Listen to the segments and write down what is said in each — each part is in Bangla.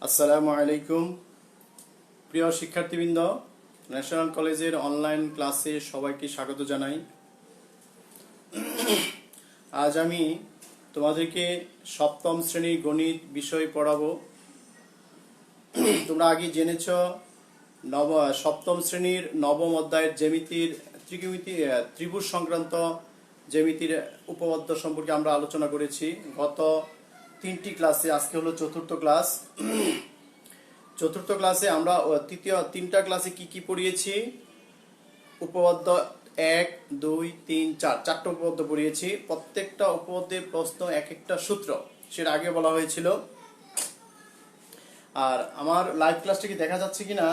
আসসালামু আলাইকুম প্রিয় শিক্ষার্থীবৃন্দ, ন্যাশনাল কলেজের অনলাইন ক্লাসে সবাইকে স্বাগত জানাই। আজ আমি তোমাদেরকে সপ্তম শ্রেণীর গণিত বিষয় পড়াবো। তোমরা আগে জেনেছ সপ্তম শ্রেণীর নবম অধ্যায়ের জ্যামিতির ত্রিভুজ সংক্রান্ত জ্যামিতির উপপাদ্য সম্পর্কে আমরা আলোচনা করেছি গত 3টি ক্লাসে। আজকে হলো চতুর্থ ক্লাস। চতুর্থ ক্লাসে আমরা তৃতীয় 3টা ক্লাসে কি কি পড়িয়েছি? উপপাদ্য 1, 2, 3, 4 চারটা উপপাদ্য পড়িয়েছি। প্রত্যেকটা উপপাদ্যের প্রশ্ন এক একটা সূত্র, সেটা আগে বলা হয়েছিল। আর আমার লাইভ ক্লাসটা কি দেখা যাচ্ছে কিনা,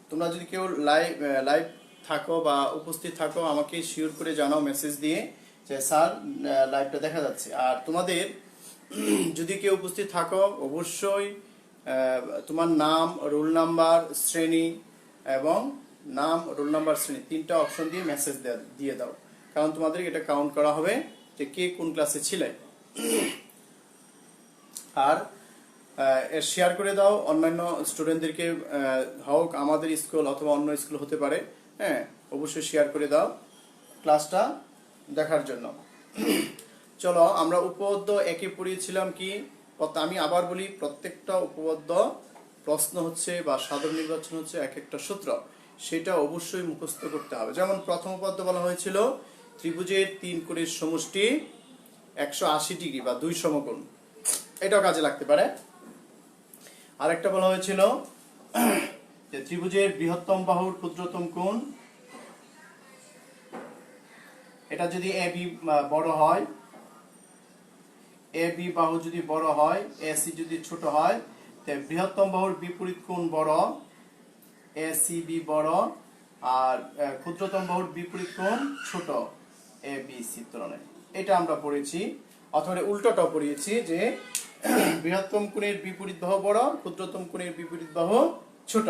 তোমরা যদি কেউ লাইভ থাকো বা উপস্থিত থাকো আমাকে শিওর করে জানাও মেসেজ দিয়ে যে স্যার লাইভটা দেখা যাচ্ছে। আর তোমাদের যদি কেউ উপস্থিত থাকো অবশ্যই তোমার নাম, রোল নাম্বার, শ্রেণী এবং নাম, রোল নাম্বার, শ্রেণী 3টা অপশন দিয়ে মেসেজ দিয়ে দাও, কারণ তোমাদের এটা কাউন্ট করা হবে যে কে কোন ক্লাসে ছিলে। আর শেয়ার করে দাও অন্যান্য স্টুডেন্টদেরকে, হোক আমাদের স্কুল অথবা অন্য স্কুল হতে পারে। হ্যাঁ, অবশ্যই শেয়ার করে দাও ক্লাসটা দেখার জন্য। চলো আমরা উপপাদ্য একে পড়িয়েছিলাম কি, আমি আবার বলি, প্রত্যেকটা উপপাদ্য প্রশ্ন হচ্ছে বা সাধারণ নির্বাচন হচ্ছে এক একটা সূত্র, সেটা অবশ্যই মুখস্থ করতে হবে। যেমন প্রথম উপপাদ্য বলা হয়েছিল ত্রিভুজের 3 কোণের সমষ্টি 180 ডিগ্রি বা 2 সমকোণ, এটাও কাজে লাগতে পারে। আরেকটা বলা হয়েছিল যে ত্রিভুজের বৃহত্তম বাহুর ক্ষুদ্রতম কোণ, এটা যদি এ বি বড় হয়, এ বি বাহু যদি বড় হয়, এ সি যদি ছোট হয়, তাহলে বৃহত্তম বাহুর বিপরীত কোণ বড়, এ সি বি বড়, আর ক্ষুদ্রতম বাহুর বিপরীত কোণ ছোট, এ বি সি তুলনায়। এটা আমরা পড়েছি। অথবা উল্টোটাও পড়িয়েছি যে বৃহত্তম কোণের বিপরীত বাহু বড়, ক্ষুদ্রতম কোণের বিপরীত বাহু ছোট।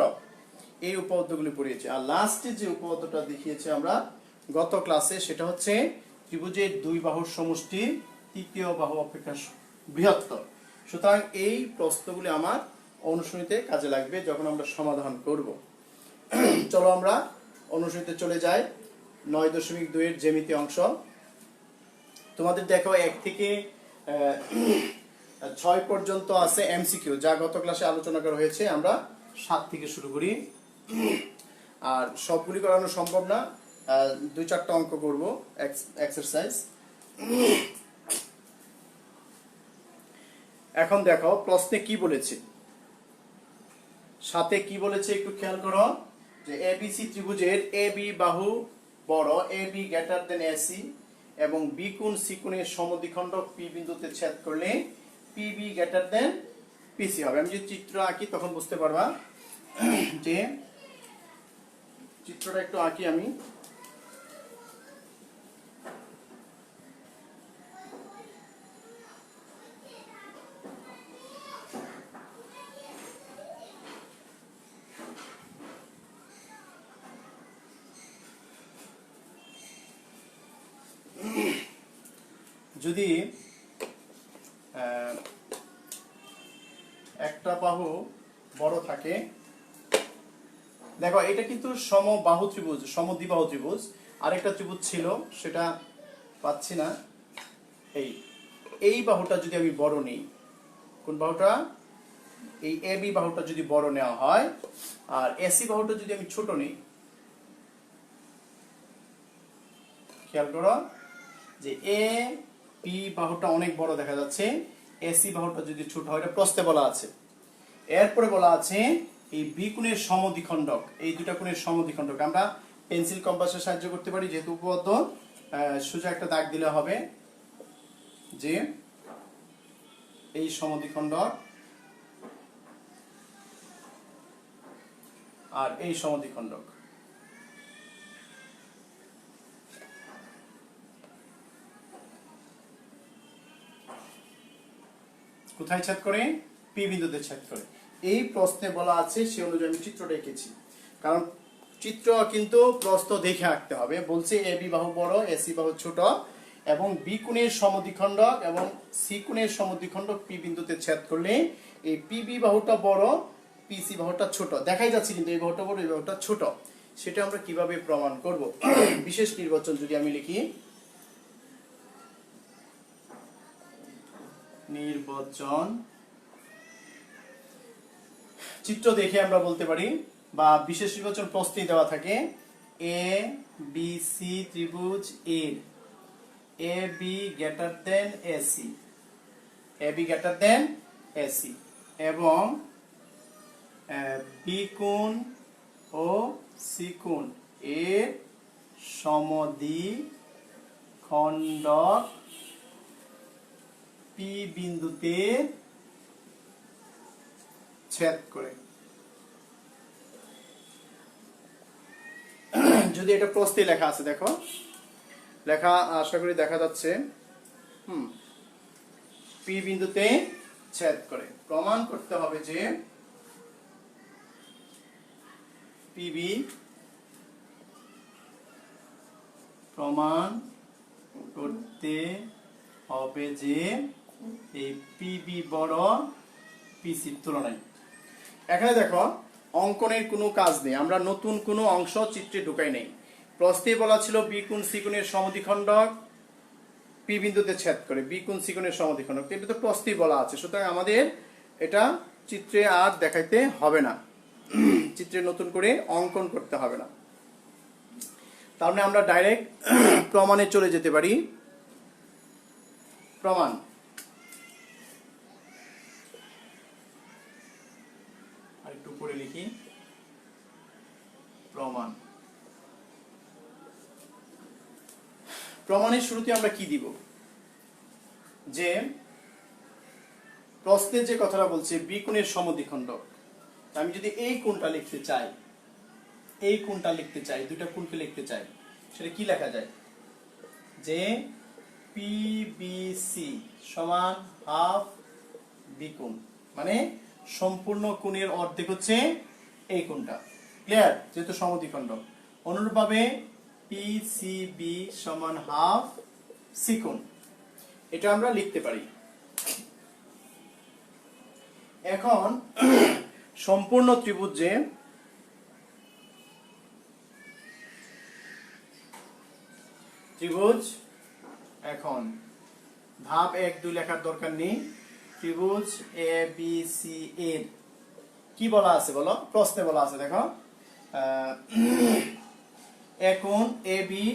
এই উপপাদ্যগুলি পড়িয়েছি। আর লাস্টে যে উপপাদ্যটা দেখিয়েছি আমরা গত ক্লাসে, সেটা হচ্ছে ত্রিভুজের 2 বাহুর সমষ্টি তৃতীয় বাহু অপেক্ষা বৃহত্তর। সুতরাং এই প্রশ্নগুলি আমার অনুশীলনীতে কাজে লাগবে যখন আমরা সমাধান করব। চলো আমরা অনুশীলনীতে চলে যাই। 9.2 এর জ্যামিতি অংশ। তোমাদের দেখো 1 থেকে 6 পর্যন্ত আছে এমসিকিউ, যা গত ক্লাসে আলোচনা করা হয়েছে। আমরা 7 থেকে শুরু করি। আর সবগুলি করানো সম্ভব না, 2-4টা অঙ্ক করব এক্সারসাইজ। এখন দেখো প্রশ্নে কি বলেছে, সাথে কি বলেছে একটু খেয়াল করো। যে এবিসি ত্রিভুজের এ বি বাহু বড়, A B greater then AC, এবং বি কোণ সি কোণের সমদ্বিখণ্ডক পি বিন্দুতে ছেদ করলে পি বি গ্রেটার দেন পিসি হবে। আমি যদি চিত্র আঁকি তখন বুঝতে পারবা। যে চিত্রটা একটু আঁকি আমি। যদি একটা বাহু বড় থাকে, দেখো এটা কিন্তু সমবাহু ত্রিভুজ, সমদ্বিবাহু ত্রিভুজ। আরেকটা ত্রিভুজ ছিল, সেটা পাচ্ছি না। এই বাহুটা যদি আমি বড় নিই, কোন বাহুটা? এই এ বি বাহুটা যদি বড় নেওয়া হয়, আর এসি বাহুটা যদি আমি ছোট নিই, খেয়াল করো যে এ বি বাহুটা অনেক বড় দেখা যাচ্ছে, এসি বাহুটা যদি ছোট হয়, এটা প্রশ্নে বলা আছে। এরপরে বলা আছে এই বি কোণের সমদ্বিখণ্ডক, এই দুটা কোণের সমদ্বিখণ্ডক আমরা পেন্সিল কম্পাসের সাহায্য করতে পারি। যেহেতু উপপাদ্য, সোজা একটা দাগ দিলে হবে যে এই সমদ্বিখণ্ডক আর এই সমদ্বিখণ্ডক। কোথায় ছেদ করে? পি বিন্দুতে ছেদ করে। এই প্রশ্নে বলা আছে, সে অনুযায়ী আমি চিত্রটা এঁকেছি। কারণ চিত্র কিন্তু প্রশ্ন দেখে আঁকতে হবে। বলছে এ বি বাহু বড়, এসি বাহু ছোট, এবং বি কোণের সমদ্বিখণ্ডক এবং সি কোণের সমদ্বিখণ্ডক পি বিন্দুতে ছেদ করলে এই পিবি বাহুটা বড়, পিসি বাহুটা ছোট দেখাই যাচ্ছে, কিন্তু এই বাহুটা বড়, এই বাহুটা ছোট। সেটা আমরা কিভাবে প্রমাণ করব? বিশেষ নির্বাচন যদি আমি লিখি, নির্বাচন চিত্র দেখে আমরা বলতে পারি, বা বিশেষ নির্বাচন প্রশ্নেই দেওয়া থাকে, এ বি সি ত্রিভুজ এর A B greater then AC, A B greater then AC, এবং বি কোণ ও সি কোণ এর সমদ্বিখণ্ডক পি বিন্দুতে ছেদ করে। যদি এটা প্রশ্নে লেখা আছে, দেখো লেখা, আশা করি দেখা যাচ্ছে, পি বিন্দুতে ছেদ করে। প্রমাণ করতে হবে যে পিবি, প্রমাণ করতে হবে যে এই পিবি বড় পিসির তুলনায়। এখানে দেখো অঙ্কনের কোনো কাজ নেই, আমরা নতুন কোনো অংশ চিত্রে ঢুকাই নেই। প্রশ্নে বলা ছিল বি কোণ সি কোণের সমদ্বিখণ্ডক পি বিন্দুতে ছেদ করে, বি কোণ সি কোণের সমদ্বিখণ্ডক, এটা তো প্রশ্নেই বলা আছে। সুতরাং আমাদের এটা চিত্রে আর দেখাইতে হবে না, চিত্রে নতুন করে অঙ্কন করতে হবে না। তার মানে আমরা ডাইরেক্ট প্রমাণে চলে যেতে পারি। প্রমাণ, আরেকটু পরে লিখি, প্রমাণ। প্রমাণের শুরুতে আমরা কি দিব? যে প্রশ্নে যে কথাটা বলছে বি কোণের সমদ্বিখণ্ডক, আমি যদি এই কোণটা লিখতে চাই, এই কোণটা লিখতে চাই, দুইটা কোণকে লিখতে চাই, সেটা কি লেখা যায়? যে পিবিসি সমান হাফ বি কোণ, মানে সম্পূর্ণ কোণের অর্ধেক হচ্ছে এই কোণটা। ক্লিয়ার? যেহেতু সমদ্বিখণ্ডক। অনুরূপভাবে পিসিবি সমান হাফ সি কোণ, এটা আমরা লিখতে পারি। এখন সম্পূর্ণ ত্রিভুজ, যে ত্রিভুজ, এখন ধাপ 1 2 লেখার দরকার নেই। ত্রিভুজ এ বি সি এর কি বলা আছে বলো? প্রশ্নে বলা আছে, দেখো এখন A B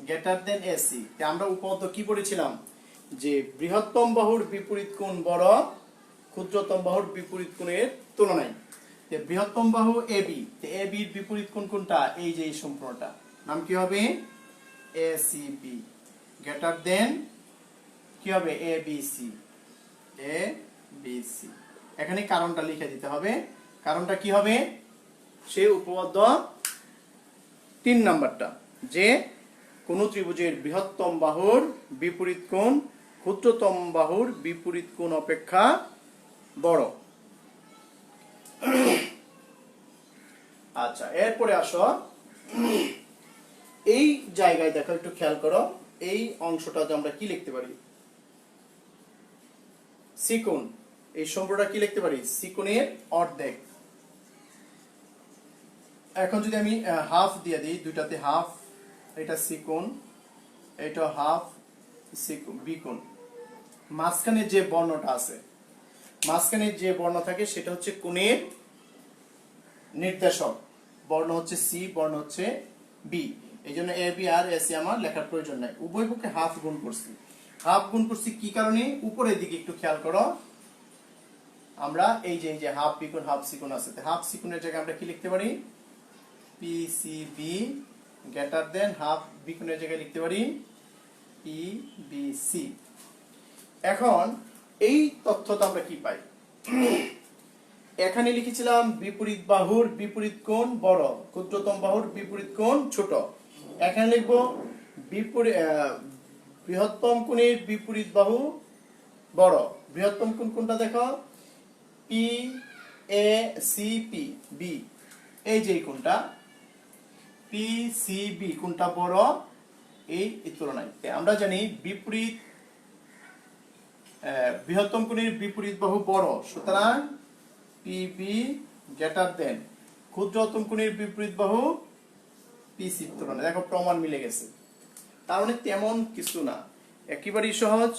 greater then AC. আমরা উপপাদ্য কি পড়েছিলাম? যে বৃহত্তম বাহুর বিপরীত কোণ বড় ক্ষুদ্রতম বাহুর বিপরীত কোণের তুলনায়। বৃহত্তম বাহু এ বি, এ বির বিপরীত কোণ কোনটা? এই যে এই সম্পূর্ণটা, নাম কি হবে? এসিবি গ্রেটার দেন কি হবে? A B C, A B C. এখানে কারণটা লিখে দিতে হবে। কারণটা কি হবে? সেই উপপাদ্য 3 নাম্বারটা, যে কোন ত্রিভুজের বৃহত্তম বাহুর বিপরীত কোণ ক্ষুদ্রতম বাহুর বিপরীত কোণ অপেক্ষা বড়। আচ্ছা, এরপরে আসো এই জায়গায়, দেখো একটু খেয়াল করো, এই অংশটাতে আমরা কি লিখতে পারি? সি কোণ। এই সম্পূর্ণটা কি লিখতে পারি? সি কোণের অর্ধেক। এখন যদি আমি হাফ দিয়ে দিই, দুইটাতে হাফ, এটা সি কোণ, এটা হাফ সি কোণ, বি কোণ। মাঝখানে যে বর্ণটা আছে, মাঝখানে যে বর্ণ থাকে সেটা হচ্ছে কোণের নির্দেশক। বর্ণ হচ্ছে সি, বর্ণ হচ্ছে বি। এই জন্য এ বি আর এসি আমার লেখার প্রয়োজন নাই। উভয় পক্ষে হাফ গুণ করছি। হাফ গুণ করছি কি কারণে? উপরের দিকে একটু খেয়াল করো, আমরা এই যে হাফ বি কোণ হাফ সি কোণ আছে, হাফ সি কোণের জায়গায় আমরা কি লিখতে পারি? P C B greater than half B কোণের জায়গায় লিখতে পারি পি বি সি। এখন এই তথ্যটা আমরা কি পাই? এখানে লিখেছিলাম বিপরীত বাহুর বিপরীত কোণ বড়, ক্ষুদ্রতম বাহুর বিপরীত কোণ ছোট। এখানে লিখবো বৃহত্তম কোণের বিপরীত বাহু বড়। বৃহত্তম কোণ কোনটা দেখো? P A C P B, এই যে কোণটা পি সি বি কোণটা বড়, এই তুলনায়। আমরা জানি বিপরীত বৃহত্তম কোণের বিপরীত বাহু বড়, সুতরাং পিবি গ্রেটার দেন ক্ষুদ্রতম কোণের বিপরীত বাহু পিসি তুলনায়। দেখো প্রমাণ মিলে গেছে। তার মানে তেমন কিছু না, একেবারেই সহজ,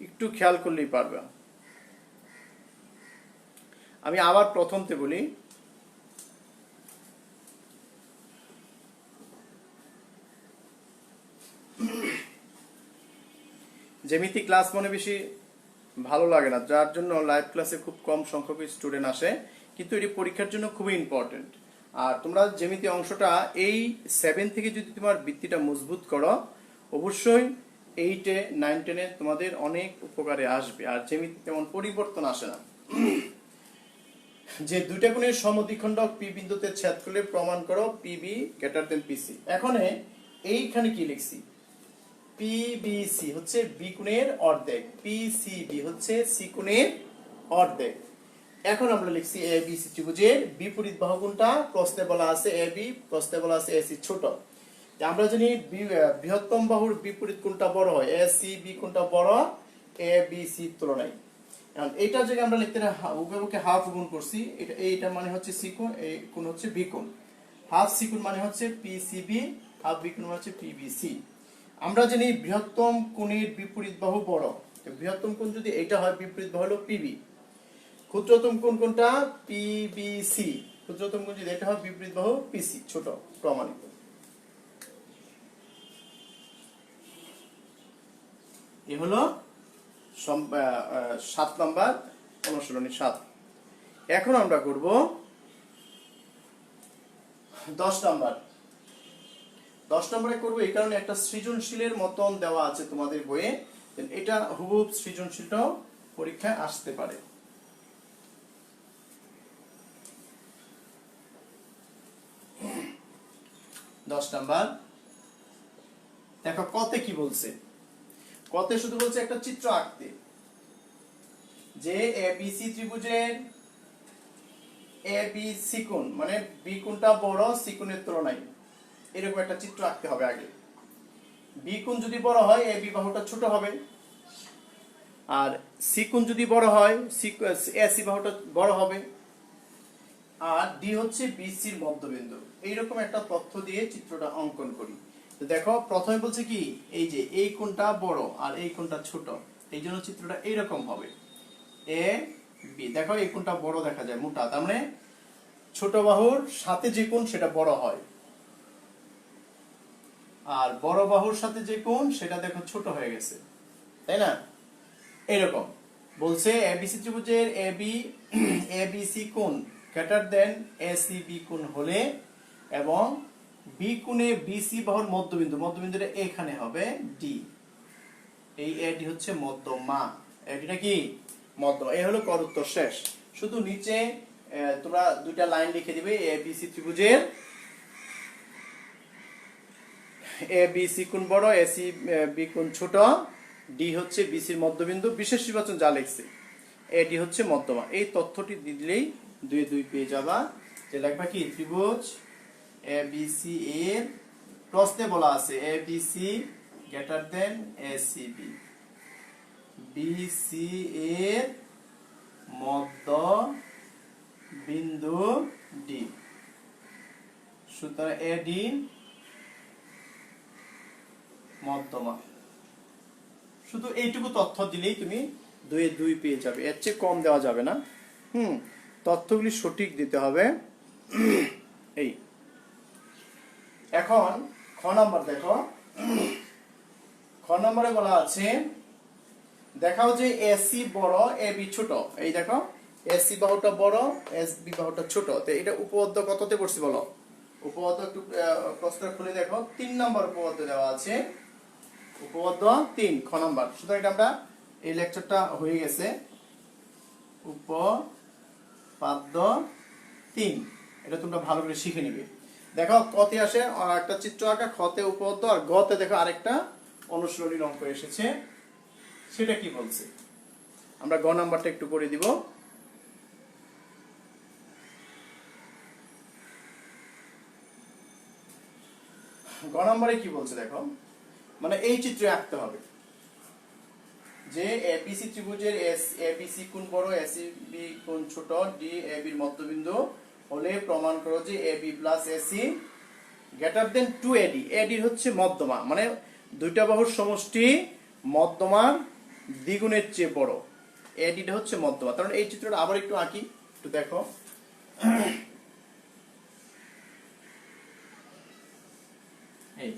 একটু খেয়াল করলেই পারবে। আমি আবার প্রথমতে বলি, জ্যামিতি ক্লাস মনে বেশি ভালো লাগে না, যার জন্য লাইভ ক্লাসে খুব কম সংখ্যক স্টুডেন্ট আসে, কিন্তু এটি পরীক্ষার জন্য খুবই ইম্পর্টেন্ট। আর তোমরা জ্যামিতি অংশটা এই 7 থেকে যদি তোমার ভিত্তিটা মজবুত করো, অবশ্যই 8 এ 9 10 এ তোমাদের অনেক উপকারে আসবে। আর জ্যামিতি তেমন পরিবর্তন আসে না। যে দুইটা কোণের সমদ্বিখণ্ডক পি বিন্দুতে ছেদ করলে প্রমাণ করো পিবি গ্রেটার দেন পিসি। এখন এইখানে কি লিখছি, পিবিসি হচ্ছে বি কোণের অর্ধেক, পিসিবি হচ্ছে সি কোণের অর্ধেক। এখন আমরা লিখছি এবিসি ত্রিভুজের বিপরীত বাহু কোনটা, প্রশ্নে বলা আছে এবি, প্রশ্নে বলা আছে এসি ছোট। আমরা জানি বৃহত্তম বাহুর বিপরীত কোনটা বড় হয়, এসিবি কোনটা বড় এবিসি তুলনায়। এখন এইটার জায়গায় আমরা লিখতে উভয়কে হাফ গুণ করছি, এইটা মানে হচ্ছে সি কোণ, এই কোণ হচ্ছে বি কোণ। হাফ সি কোণ মানে হচ্ছে পিসিবি, হাফ বি কোণ মানে হচ্ছে পিবিসি। আমরা জানি বৃহত্তম কোণের বিপরীত বাহু বড়, তো বৃহত্তম কোণ যদি এটা হয়, বিপরীত বাহু হলো পিবি। ক্ষুদ্রতম কোণ কোনটা, পিবিসি। ক্ষুদ্রতম কোণ যদি এটা হয়, বিপরীত বাহু পিসি ছোট, প্রমাণিত। এ হলো 7 নাম্বার অনুশীলনী 7। এখন আমরা করব 10 নাম্বার। 10 নম্বরে করবো এই কারণে, একটা সৃজনশীলের মতন দেওয়া আছে তোমাদের বইয়ে, এটা হুবহুব সৃজনশীলটাও পরীক্ষায় আসতে পারে। দশ নাম্বার দেখো কতে কি বলছে। কতে শুধু বলছে একটা চিত্র আঁকতে, যে এবিসি ত্রিভুজের এবিসি কোণ মানে বি কোণটা বড় সি কোণের তুলনায়, এরকম একটা চিত্র আঁকতে হবে আগে। বি কোণ যদি বড় হয় এবি বাহুটা ছোট হবে, আর সি কোণ যদি বড় হয় এসি বাহুটা বড় হবে, আর ডি হচ্ছে বিসির মধ্যবিন্দু। এইরকম একটা তথ্য দিয়ে চিত্রটা অঙ্কন করি। তো দেখো প্রথমে বলছে কি, এই যে এই কোণটা বড় আর এই কোণটা ছোট, এই জন্য চিত্রটা এইরকম হবে। এ বি, দেখো এই কোণটা বড় দেখা যায় মোটা, তার মানে ছোট বাহুর সাথে যে কোণ সেটা বড় হয়, আর বড় বাহুর সাথে যে কোণ সেটা দেখো ছোট হয়ে গেছে, তাই না? এরকম বলছে এবিসি ত্রিভুজের এবিসি কোণ গ্রেটার দেন এসিবি কোণ হলে, এবং বি কোণে বিসি বাহুর মধ্যবিন্দু, মধ্যবিন্দুটা এখানে হবে ডি। এই এডি হচ্ছে মধ্যমা, এডিটা কি মধ্যমা। এই হলো কর উত্তর শেষ। শুধু নিচে তোমরা দুইটা লাইন লিখে দিবে, এবিসি ত্রিভুজের এবিসি কোণ বড় এসিবি কোণ ছোট, ডি হচ্ছে বিসির মধ্যবিন্দু, বিশেষ নির্বাচন যা লিখছে, এডি হচ্ছে মধ্যমা। এই তথ্যটি দিলেই 2 2 পেয়ে যাবা। যে লিখবা কি, ত্রিভুজ এবিসি এর প্রশ্নে বলা আছে ABC greater than ACB, BC এর মধ্য বিন্দু ডি, সুতরাং এডি মধ্যমা। শুধু এইটুকু তথ্য দিলেই তুমি 2 2 পেয়ে যাবে, এর চেয়ে কম দেওয়া যাবে না। তথ্যগুলি সঠিক দিতে হবে। এই এখন খ নাম্বার দেখো, খ নম্বরে বলা আছে দেখাও যে এসি বড় এবি ছোট। এই দেখো এসি বাহুটা বড় এসবি বাহুটা ছোট, তো এটা উপপাদ্য কততে পড়ছি বলো? উপপাদ্য একটু প্রশ্ন খুলে দেখো, 3 নম্বর উপপাদ্য দেওয়া আছে, উপপাদ্য 3 খ নাম্বার। সুতরাং এটা আমরা এই লেকচারটা হয়ে গেছে, উপপাদ্য 3 এটা তোমরা ভালো করে শিখে নিবে। দেখো কতে আসে একটা চিত্র আঁকা, খতে উপপাদ্য, আর গতে দেখো আরেকটা অনুশীলনীর অঙ্ক এসেছে, সেটা কি বলছে আমরা গ নাম্বারটা একটু করে দিব। গ নাম্বারে কি বলছে দেখো, মানে এই চিত্রে আঁকতে হবে যে এবিসি ত্রিভুজের এবিসি কোণ বড় এসিবি কোণ ছোট ডি এবি এর মধ্যবিন্দু হলে প্রমাণ করো যে AB plus AC greater than 2AD AD হচ্ছে মধ্যমা মানে দুইটা বাহুর সমষ্টি মধ্যমার দ্বিগুণের চেয়ে বড় AD টা হচ্ছে মধ্যমা কারণ এই চিত্রটা আবার একটু আঁকি একটু দেখো এই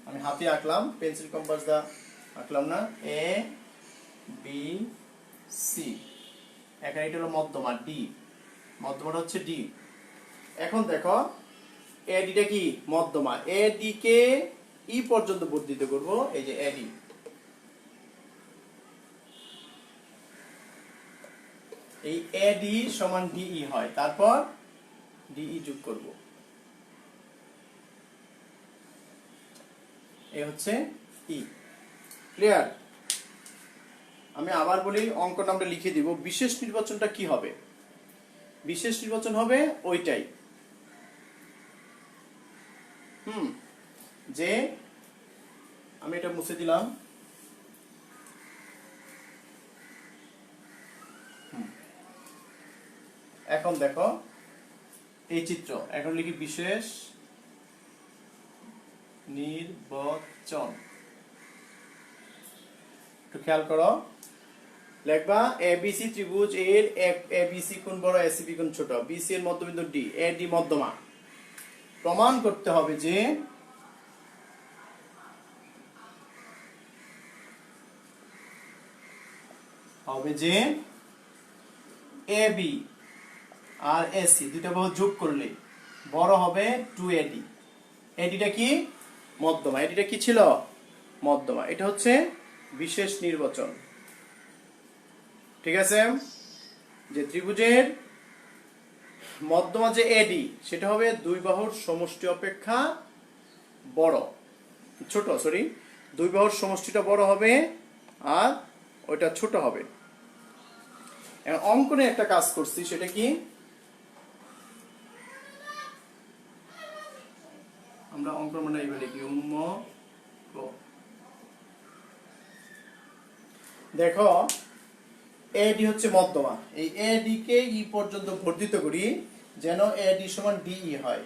আমি হাতে আঁকলাম পেন্সিল কম্পাস দা আঁকলাম না এ বি সি এখানে এটা হলো মধ্যমা ডি মধ্যমাটা হচ্ছে ডি এখন দেখো এডি টা কি মধ্যমা এডি কে ই পর্যন্ত বর্ধিত করব এই যে এডি এই এডি সমান ডিই হয় তারপর ডিই যোগ করব এই হচ্ছে ই ক্লিয়ার আমি আবার বলি অঙ্ক নামটা লিখে দিব বিশেষ নির্বাচনটা কি হবে বিশেষ নির্বাচন হবে ওইটাই যে আমি এটা মুছে দিলাম এখন দেখো এই চিত্র এখন লিখি বিশেষ নির্বাচন একটু খেয়াল করো লিখবা এবিসি ত্রিভুজ এর এবিসি কোণ বড় এসিবি কোণ ছোট বিসি এর মধ্যবিন্দু ডি এডি মধ্যমা প্রমাণ করতে হবে যে এবি আর এসি দুটো বাহু যোগ করলে বড় হবে 2AD এডিটা কি মধ্যমা এডিটা কি ছিল মধ্যমা এটা হচ্ছে বিশেষ নির্বাচন ঠিক আছে যে ত্রিভুজের মধ্যমা যে এডি সেটা হবে দুই বাহুর সমষ্টি অপেক্ষা বড় ছোট সরি দুই বাহুর সমষ্টিটা বড় হবে আর ওইটা ছোট হবে অঙ্কনে একটা কাজ করছি সেটা কি আমরা অঙ্কন মানে এইভাবে লিখি দেখো এডি হচ্ছে মধ্যমা এই এডি কে ই পর্যন্ত বর্ধিত করি যেন এডি সমান ডিই হয়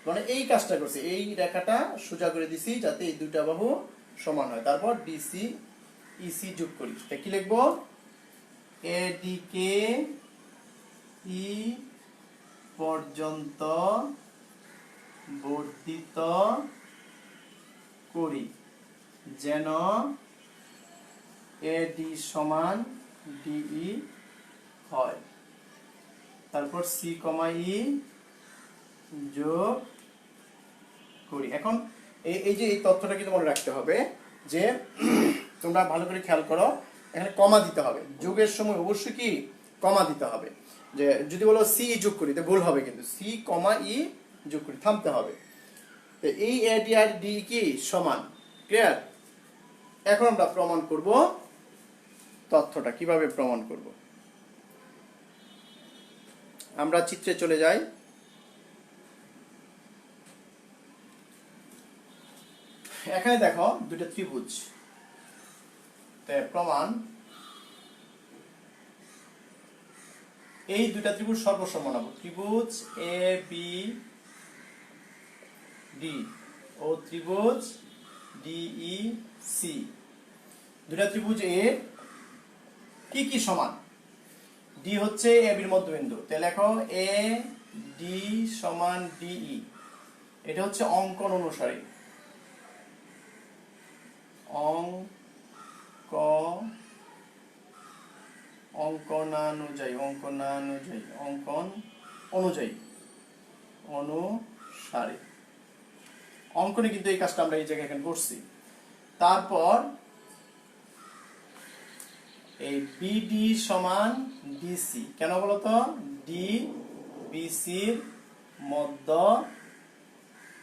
মানে এই কাজটা করছি এই রেখাটা সোজা করে দিছি যাতে এই দুইটা বাহু সমান হয় তারপর ডিসি ইসি যোগ করি তা কি লিখবো এডি কে ই পর্যন্ত বর্ধিত করি যেন এডি সমান ডিই হয় তারপর সি কমা ই যোগ করি এখন এই যে এই তথ্যটা কিন্তু মনে রাখতে হবে যে তোমরা ভালো করে খেয়াল করো এখানে কমা দিতে হবে যোগের সময় অবশ্যই কি কমা দিতে হবে যে যদি বলো সি যোগ করি তো ভুল হবে কিন্তু সি কমা ই যোগ করি থামতে হবে তো এই এডি আর ডি কি সমান ক্লিয়ার এখন আমরা প্রমাণ করব তথ্যটা কিভাবে প্রমাণ করব আমরা চিত্রে চলে যাই এখানে দেখো দুটো ত্রিভুজ প্রমাণ এই দুটা ত্রিভুজ সর্বসম বানাবো ত্রিভুজ এ বি ডি ও ত্রিভুজ ডিই সি দুটা ত্রিভুজ এ কি কি সমান ডি হচ্ছে এ বির মধ্যবিন্দু তাহলে লেখো এ ডি সমান ডিই এটা হচ্ছে অঙ্কন অনুসারে অঙ্কনানুযায়ী অঙ্কন অনুযায়ী অনুসারে অঙ্কনে কিন্তু এই কাজটা আমরা এই জায়গায় এখানে করছি তারপর এই বিডি সমান ডিসি কেন বলতো ডি বিসির মধ্য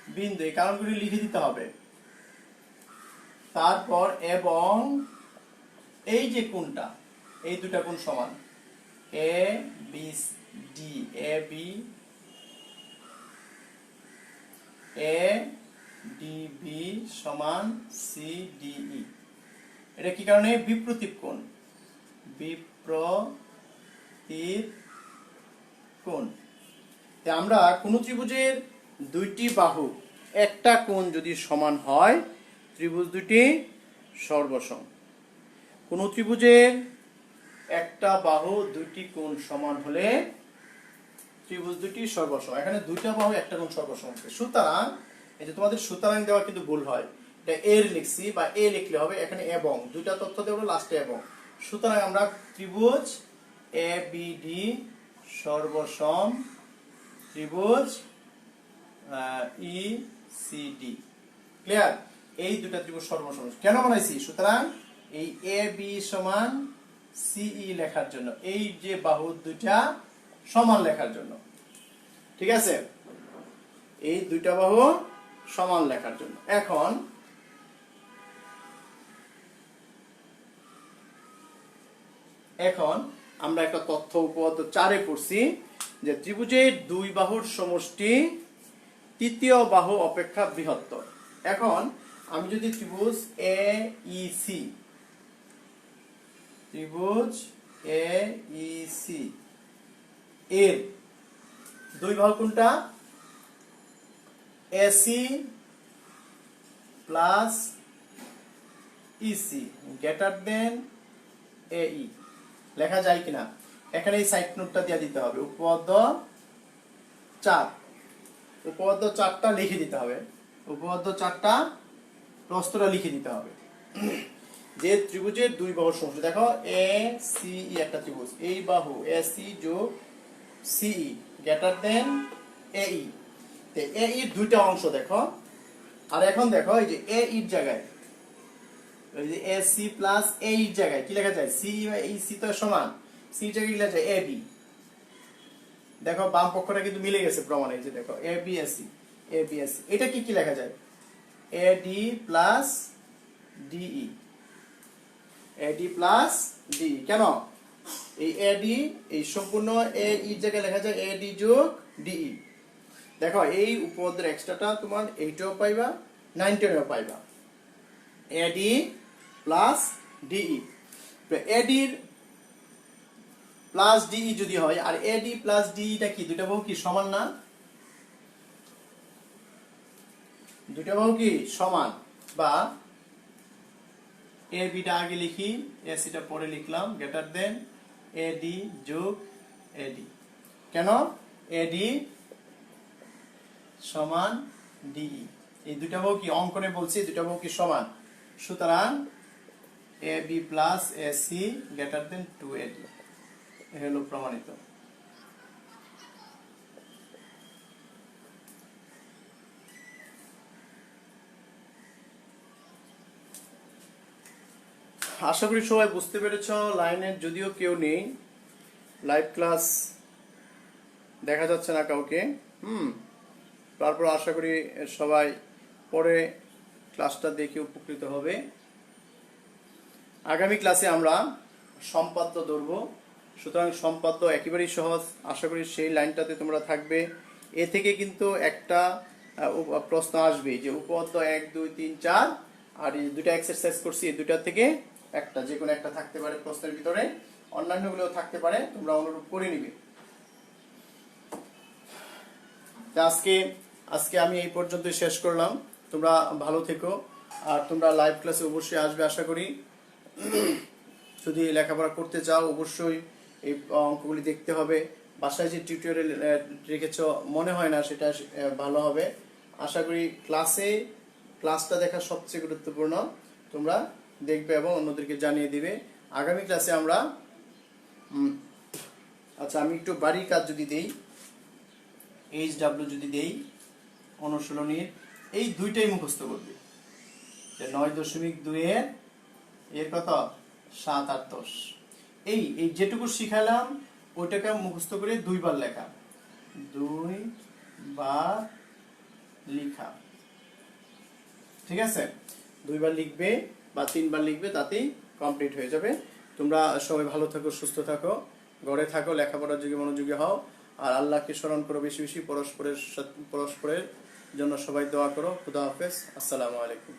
বিন্দু এই কারণগুলি লিখে দিতে হবে তারপর এবং এই যে কোণটা এই দুটা কোণ সমান A B D A B A DB সমান সিডিই। এটা কি কারণে? বিপ্রতীপ কোণ। বিপ্রতীপ কোণ। আমরা কোন ত্রিভুজের দুইটি বাহু একটা কোণ যদি সমান হয়, ত্রিভুজ দুটি সর্বসম। কোন ত্রিভুজের একটা বাহু দুইটি কোণ সমান হলে ত্রিভুজ দুটি সর্বসম। এখানে দুইটা বাহু একটা কোণ সর্বসম। সুতরাং এই যে তোমাদের সুতরাং দেওয়া কিন্তু ভুল হয়, এটা এর লিখছি বা এ লিখলে হবে, এখানে এবং দুইটা তথ্য দেব লাস্টে এবং। সুতরাং আমরা ত্রিভুজ এ বি ডি সর্বসম ত্রিভুজ ই সি ডি। ক্লিয়ার? এই দুটা ত্রিভুজ সর্বসম কেন বানাইছি? সুতরাং এই এ বি সমান সিই লেখার জন্য, এই যে বাহু দুইটা সমান লেখার জন্য। ঠিক আছে? এই দুইটা বাহু সমান লেখার জন্য। এখন আমরা একটা তথ্য উপপাদ্য 4-এ পড়ছি যে ত্রিভুজের দুই বাহুর সমষ্টি তৃতীয় বাহু অপেক্ষা বৃহত্তর। এখন আমি যদি ত্রিভুজ এ ই সি, ত্রিভুজ এ ই সি এর দুই বাহু কোনটা? AC plus EC greater than এই লেখা যায় কিনা? এখানে এই সাইড নোটটা দিয়ে দিতে হবে। উপপাদ্য 4, উপপাদ্য 4টা লিখে দিতে হবে। উপপাদ্য 4টা প্রশ্নটা লিখে দিতে হবে যে ত্রিভুজের দুই বাহুর সমষ্টি। দেখো এ সি ই একটা ত্রিভুজ, এই বাহু এ সি যোগ সিই গ্রেটার দেন এই। এ ই দুইটা অংশ দেখো। আর এখন দেখো এই যে এ ইর জায়গায় এই যে এ সি প্লাস এ ইর জায়গায় কি লেখা যায়? সি এই সি তো সমান, সি জায়গায় কি লেখা যায়? A B. দেখো বাম পক্ষটা কিন্তু মিলে গেছে প্রমাণে। এই যে দেখো A B S C, A B S C. এটা কি কি লেখা যায়? A D plus DE, A D plus D. কেন? এই এ ডি এই সম্পূর্ণ এ ইর জায়গায় লেখা যায় এ ডি যোগ ডিই। দেখো এই উপপাদ্যের এক্সট্রাটা তোমার 8-এও পাইবা, 9-এও পাইবা। এডি প্লাস ডিই, এডির প্লাস ডিই যদি হয়, আর এডি প্লাস ডিইটা কি? দুইটা বাহু কি সমান না? দুইটা বাহু কি সমান? বা এ বিটা আগে লিখি, এসিটা পরে লিখলাম, গ্রেটার দেন এডি যোগ এডি। কেন? এডি সমান ডিই। এই দুইটা বাহু কি অঙ্কনে বলছি দুইটা বাহু কি সমান। সুতরাং A B plus A C greater than 2AD হলো প্রমাণিত। আশা করি সবাই বুঝতে পেরেছ। লাইনের যদিও কেউ নেই, লাইভ ক্লাস দেখা যাচ্ছে না কাউকে। তারপর আশা করি সবাই পরে ক্লাসটা দেখে উপকৃত হবে। আগামী ক্লাসে আমরা সম্পাদ্য ধরব। সুতরাং সম্পাদ্য একেবারেই সহজ, আশা করি সেই লাইনটাতে তোমরা থাকবে। এ থেকে কিন্তু একটা প্রশ্ন আসবে যে উপপাদ্য 1, 2, 3, 4 আর এই দুটা এক্সারসাইজ করছি, এই দুটা থেকে একটা যে কোনো একটা থাকতে পারে প্রশ্নের ভিতরে, অন্যান্যগুলোও থাকতে পারে, তোমরা অনুরূপ করে নিবে। আজকে আমি এই পর্যন্ত শেষ করলাম। তোমরা ভালো থেকো, আর তোমরা লাইভ ক্লাসে অবশ্যই আসবে আশা করি। যদি লেখাপড়া করতে চাও অবশ্যই এই অঙ্কগুলি দেখতে হবে। বাসায় যে টিউটোরিয়াল রেখেছ মনে হয় না সেটা ভালো হবে। আশা করি ক্লাসটা দেখা সবচেয়ে গুরুত্বপূর্ণ। তোমরা দেখবে এবং অন্যদেরকে জানিয়ে দিবে। আগামী ক্লাসে আমরা আচ্ছা আমি একটু বাড়ির কাজ যদি দেই, HW যদি দেই অনুশীলনীর, এই দুইটাই মুখস্থ করবে। 9.2 এর কত 7, 8, 10। এই যেটুকু শিখালাম ওইটাকে মুখস্থ করে 2 বার লেখা, 2 বার লেখা। ঠিক আছে? 2 বার লিখবে বা 3 বার লিখবে, তাতেই কমপ্লিট হয়ে যাবে। তোমরা সবাই ভালো থাকো, সুস্থ থাকো, ঘরে থাকো, লেখাপড়ার যুগে মনোযোগী হও, আর আল্লাহকে স্মরণ করো বেশি বেশি, পরস্পরের জন্য সবাই দোয়া করো। খুদা হাফেজ, আসসালামু আলাইকুম।